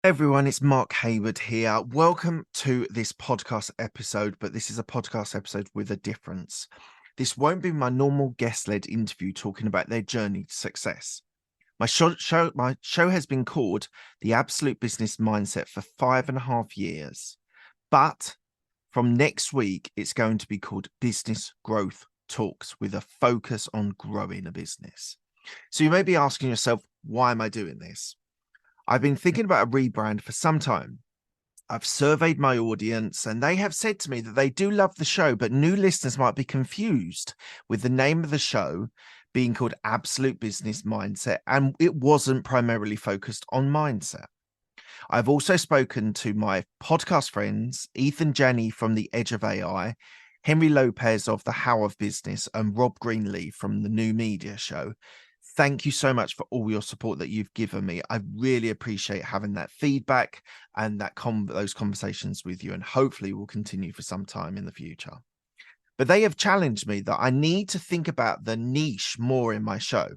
Everyone, it's Mark Hayward here. Welcome to this podcast episode, but this is a podcast episode with a difference. This won't be my normal guest-led interview talking about their journey to success. My show has been called The Absolute Business Mindset for 5.5 years, but from next week, it's going to be called Business Growth Talks with a focus on growing a business. So you may be asking yourself, why am I doing this? I've been thinking about a rebrand for some time. I've surveyed my audience and they have said to me that they do love the show, but new listeners might be confused with the name of the show being called Absolute Business Mindset, and it wasn't primarily focused on mindset. I've also spoken to my podcast friends, Ethan Janney from The Edge of AI, Henry Lopez of The How of Business, and Rob Greenlee from the New Media Show. Thank you so much for all your support that you've given me. I really appreciate having that feedback and those conversations with you, and hopefully will continue for some time in the future. But they have challenged me that I need to think about the niche more in my show.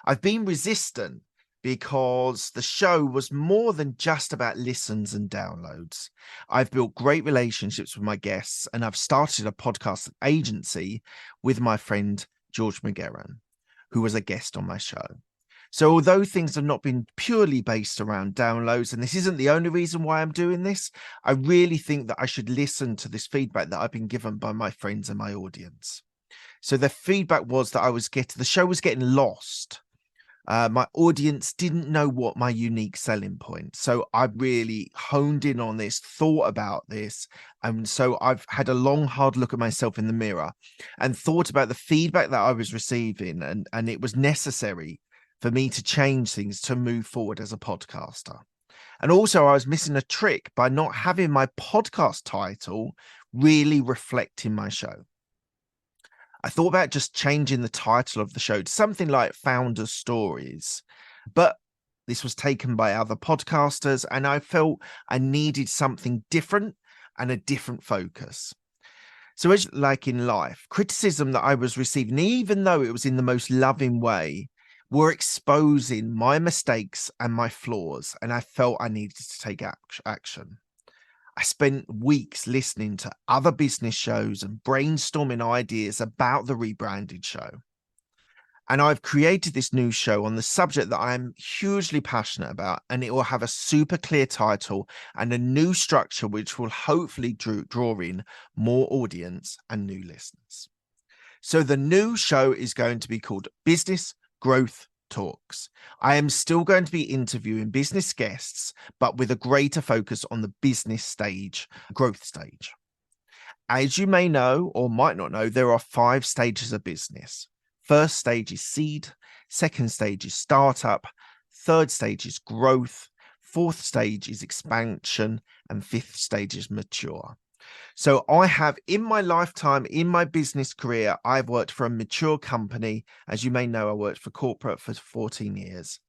I've been resistant because the show was more than just about listens and downloads. I've built great relationships with my guests, and I've started a podcast agency with my friend George McGarren, who was a guest on my show. So although things have not been purely based around downloads, and this isn't the only reason why I'm doing this, I really think that I should listen to this feedback that I've been given by my friends and my audience. So the feedback was that the show was getting lost. My audience didn't know what my unique selling point. So I really honed in on this, thought about this. And so I've had a long, hard look at myself in the mirror and thought about the feedback that I was receiving. And it was necessary for me to change things to move forward as a podcaster. And also I was missing a trick by not having my podcast title really reflecting my show. I thought about just changing the title of the show to something like Founder Stories, but this was taken by other podcasters, and I felt I needed something different and a different focus. So, as like in life, criticism that I was receiving, even though it was in the most loving way, were exposing my mistakes and my flaws, and I felt I needed to take action. I spent weeks listening to other business shows and brainstorming ideas about the Rebranded show. And I've created this new show on the subject that I'm hugely passionate about, and it will have a super clear title and a new structure, which will hopefully draw in more audience and new listeners. So the new show is going to be called Business Growth Talks. I am still going to be interviewing business guests, but with a greater focus on the business stage, growth stage. As you may know or might not know, there are 5 stages of business. First stage is seed, second stage is startup, third stage is growth, fourth stage is expansion, and fifth stage is mature. So I have, in my lifetime, in my business career, I've worked for a mature company. As you may know, I worked for corporate for 14 years.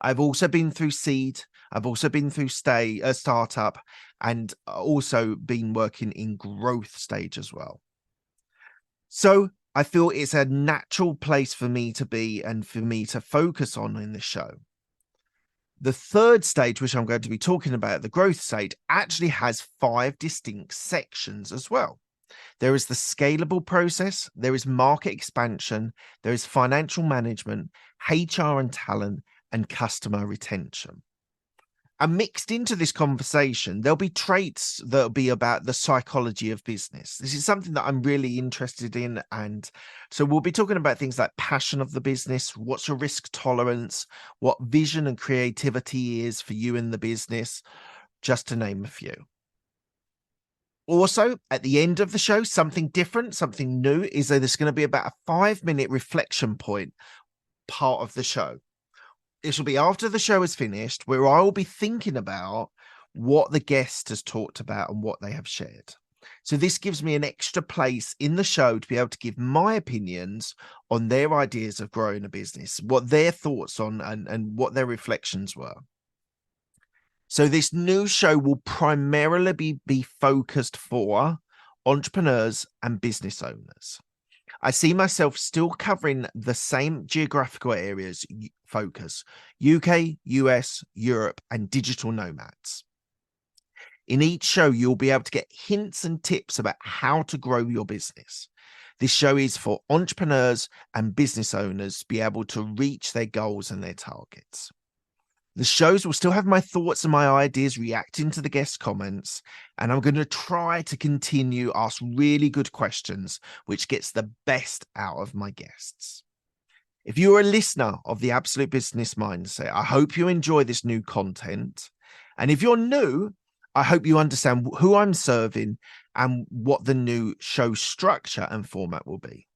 I've also been through seed. I've also been through startup, and also been working in growth stage as well. So I feel it's a natural place for me to be and for me to focus on in the show. The third stage, which I'm going to be talking about, the growth stage, actually has 5 distinct sections as well. There is the scalable process, there is market expansion, there is financial management, HR and talent, and customer retention. And mixed into this conversation, there'll be traits that'll be about the psychology of business. This is something that I'm really interested in. And so we'll be talking about things like passion of the business, what's your risk tolerance, what vision and creativity is for you in the business, just to name a few. Also, at the end of the show, something different, something new is that there's going to be about a 5-minute reflection point part of the show. It will be after the show is finished, where I will be thinking about what the guest has talked about and what they have shared. So this gives me an extra place in the show to be able to give my opinions on their ideas of growing a business, what their thoughts on and what their reflections were. So this new show will primarily be focused for entrepreneurs and business owners. I see myself still covering the same geographical areas focus: UK, US, Europe, and digital nomads. In each show, you'll be able to get hints and tips about how to grow your business. This show is for entrepreneurs and business owners to be able to reach their goals and their targets. The shows will still have my thoughts and my ideas reacting to the guest comments, and I'm going to try to continue ask really good questions, which gets the best out of my guests. If you're a listener of the Absolute Business Mindset, I hope you enjoy this new content. And if you're new, I hope you understand who I'm serving and what the new show structure and format will be.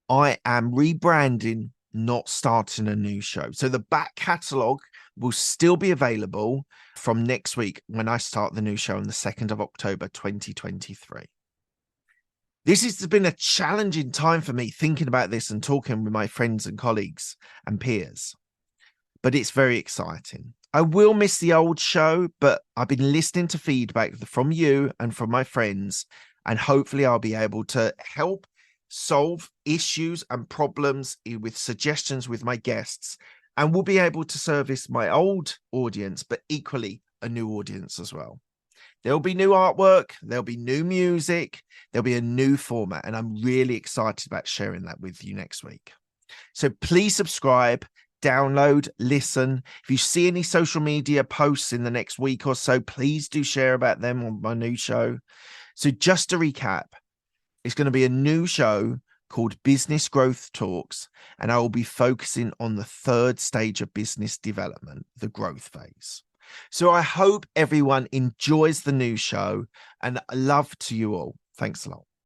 I am rebranding, not starting a new show. So the back catalogue will still be available from next week when I start the new show on the 2nd of October, 2023. This has been a challenging time for me thinking about this and talking with my friends and colleagues and peers, but it's very exciting. I will miss the old show, but I've been listening to feedback from you and from my friends, and hopefully I'll be able to help solve issues and problems with suggestions with my guests, and will be able to service my old audience, but equally a new audience as well. There'll be new artwork, there'll be new music, there'll be a new format, and I'm really excited about sharing that with you next week. So please subscribe, download, listen. If you see any social media posts in the next week or so, please do share about them on my new show. So just to recap, it's going to be a new show called Business Growth Talks, and I will be focusing on the third stage of business development, the growth phase. So I hope everyone enjoys the new show, and love to you all. Thanks a lot.